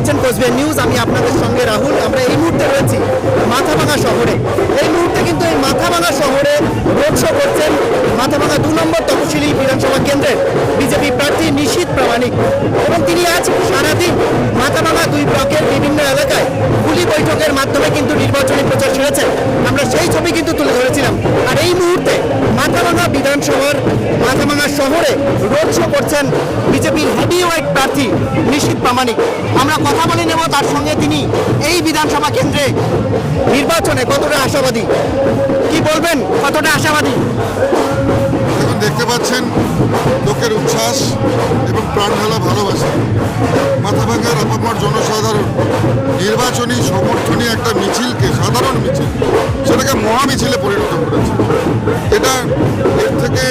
দেখছেন কোচবিহার নিউজ। আমি আপনাদের সঙ্গে রাহুল। আমরা এই মুহূর্তে রয়েছি মাথাভাঙা শহরে। এই মুহূর্তে কিন্তু এই মাথাভাঙা শহরে রোড শো করছেন মাথাভাঙা 2 নম্বর তপশিলি বিধানসভা কেন্দ্রের বিজেপি প্রার্থী নিশীথ প্রামাণিক, এবং তিনি আজ সারাদিন মাথাভাঙা 2 ব্লকের বিভিন্ন এলাকায় খুলি বৈঠকের মাধ্যমে কিন্তু নির্বাচনী প্রচার সেরেছেন। আমরা সেই ছবি কিন্তু তুলে ধরেছিলাম। আর এই মুহূর্তে মাথাভাঙা বিধানসভার মাথাভাঙা শহরে রোড শো করছেন বিজেপির হেভিওয়েট প্রার্থী নিশীথ প্রামাণিক। আমরা কথা বলে নেব তার সঙ্গে, তিনি এই বিধানসভা কেন্দ্রে নির্বাচনে কতটা আশাবাদী, কি বলবেন, কতটা আশাবাদী? এখন দেখতে পাচ্ছেন লোকের উচ্ছ্বাস এবং প্রাণঢালা ভালোবাসা। মাথাভাঙার আপামর জনসাধারণ নির্বাচনী সমর্থনী একটা মিছিলকে, সাধারণ মিছিল, সেটাকে মহামিছিলে পরিণত করেছে। এটা এর থেকে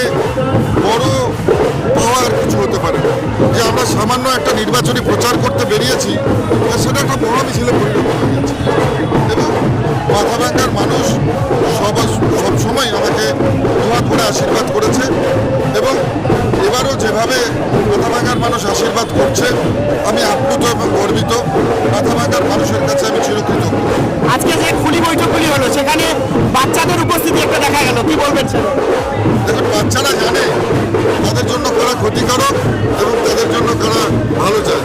বড় পাওয়ার কিছু হতে পারে না। যে আমরা সামান্য একটা নির্বাচনী প্রচার করতে বেরিয়েছি, সেটা একটা মহামিছিলে পরিণত হয়ে গেছে। এবং মাথাভাঙার মানুষ সবসময় আমাকে দুহাত ভরে আশীর্বাদ করেছে, এবং এবারও যেভাবে মাথাভাঙার মানুষ আশীর্বাদ করছে, আমি আপ্লুত এবং গর্বিত। মাথাভাঙার মানুষের কাছে আমি চিরকৃতজ্ঞ। আজকে যে খুলি বৈঠকগুলি হলো সেখানে বাচ্চাদের উপস্থিতি একটা দেখা গেল, কি বলবেন স্যার? দেখুন, বাচ্চারা জানে তাদের জন্য কারা ক্ষতিকারক এবং তাদের জন্য কারা ভালো চায়,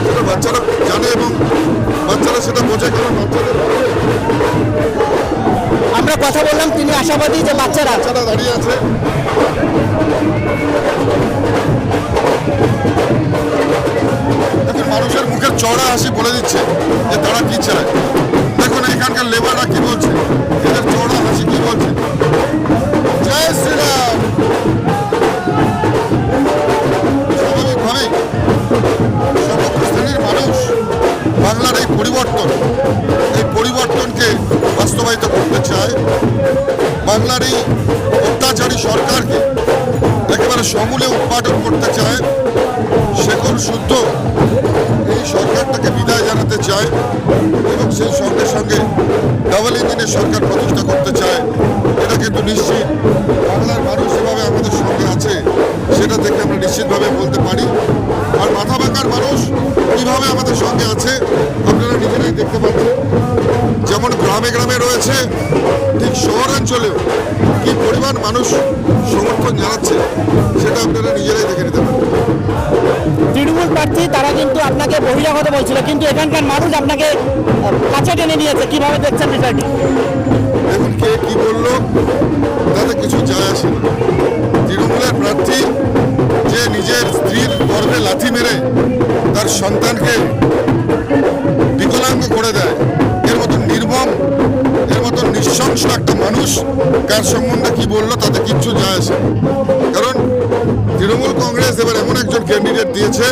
সেটা বাচ্চারা জানে এবং বাচ্চারা সেটা বোঝে। কারণ বাচ্চাদের আমরা কথা বললাম, তিনি আশাবাদী যে বাচ্চারা দাঁড়িয়ে আছে। দেখুন, মানুষের মুখের চড়া হাসি বলে দিচ্ছে যে তারা কি চায়। দেখুন এখানকার লেবাররা কি বলছে, এদের চড়া হাসি কি বলছে। জয় শ্রীরাম। স্বাভাবিকভাবেই সমস্ত শ্রেণীর মানুষ বাংলার এই পরিবর্তনকে বাস্তবায়িত করতে চায়। বাংলার এই অত্যাচারী সরকারকে একেবারে সমূলে উৎপাদন করতে চায়। শেকড় শুদ্ধ এই সরকারটাকে বিদায় জানাতে চায় এবং সেই সঙ্গে সঙ্গে ডাবল ইঞ্জিনের সরকার প্রতিষ্ঠা করতে চায়। এটা কিন্তু নিশ্চিত বাংলার মানুষ যেভাবে আমাদের সঙ্গে আছে, সেটা থেকে আমরা নিশ্চিতভাবে বলতে পারি। আর মাথাভাঙার মানুষ কীভাবে আমাদের সঙ্গে আছে আপনারা নিজেরাই দেখতে পাচ্ছেন। যেমন গ্রামে গ্রামে রয়েছে, ঠিক শহরাঞ্চলেও কি পরিমাণ মানুষ সমর্থন জানাচ্ছে, সেটা আপনারা নিজেরাই দেখে নিতে পারেন। তৃণমূল প্রার্থী তারা কিন্তু আপনাকে বহিরাগত বলছিল, কিন্তু এখানকার মানুষ আপনাকে কাছে টেনে নিয়েছে, কিভাবে দেখছেন বিষয়টি? দেখুন, কে কি বললো তাতে কিছু যায় আসে না। তৃণমূলের প্রার্থী যে নিজের স্ত্রীর গর্ভে লাথি মেরে তার সন্তানকে বিকলাঙ্গ করে দেয়, এর মতন নির্মম, এর মতন নৃশংস একটা মানুষ কার সম্বন্ধে কি বললো তাতে কিচ্ছু যায় আসে না। কারণ তৃণমূল কংগ্রেস এবার এমন একজন ক্যান্ডিডেট দিয়েছে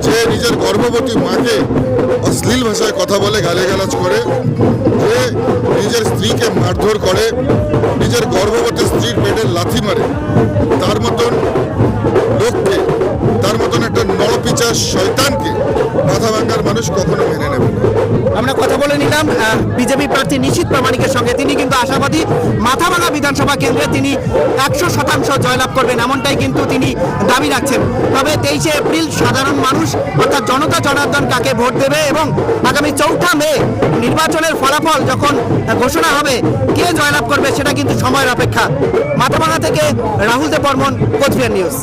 যে নিজের গর্ভবতী মাকে অশ্লীল ভাষায় কথা বলে, গালিগালাজ করে, যে নিজের স্ত্রীকে মারধর করে, নিজের গর্ভবতী স্ত্রীর পেটে লাথি মারে, তার মতন লোককে, তার মতন একটা নরপিচার শয়তানকে মাথাভাঙার মানুষ কখনো মেনে নেবে না। আমরা কথা বলে নিলাম বিজেপি প্রার্থী নিশীথ প্রামাণিকের সঙ্গে। তিনি কিন্তু আশাবাদী মাথাভাঙা বিধানসভা কেন্দ্রে তিনি 100% জয়লাভ করবেন, এমনটাই কিন্তু তিনি দাবি রাখছেন। তবে 23শে এপ্রিল সাধারণ মানুষ অর্থাৎ জনতা জনার্দন কাকে ভোট দেবে এবং আগামী 4 মে নির্বাচনের ফলাফল যখন ঘোষণা হবে কে জয়লাভ করবে, সেটা কিন্তু সময়ের অপেক্ষা। মাথাভাঙা থেকে রাহুল দেব বর্মন, কোচবিহার নিউজ।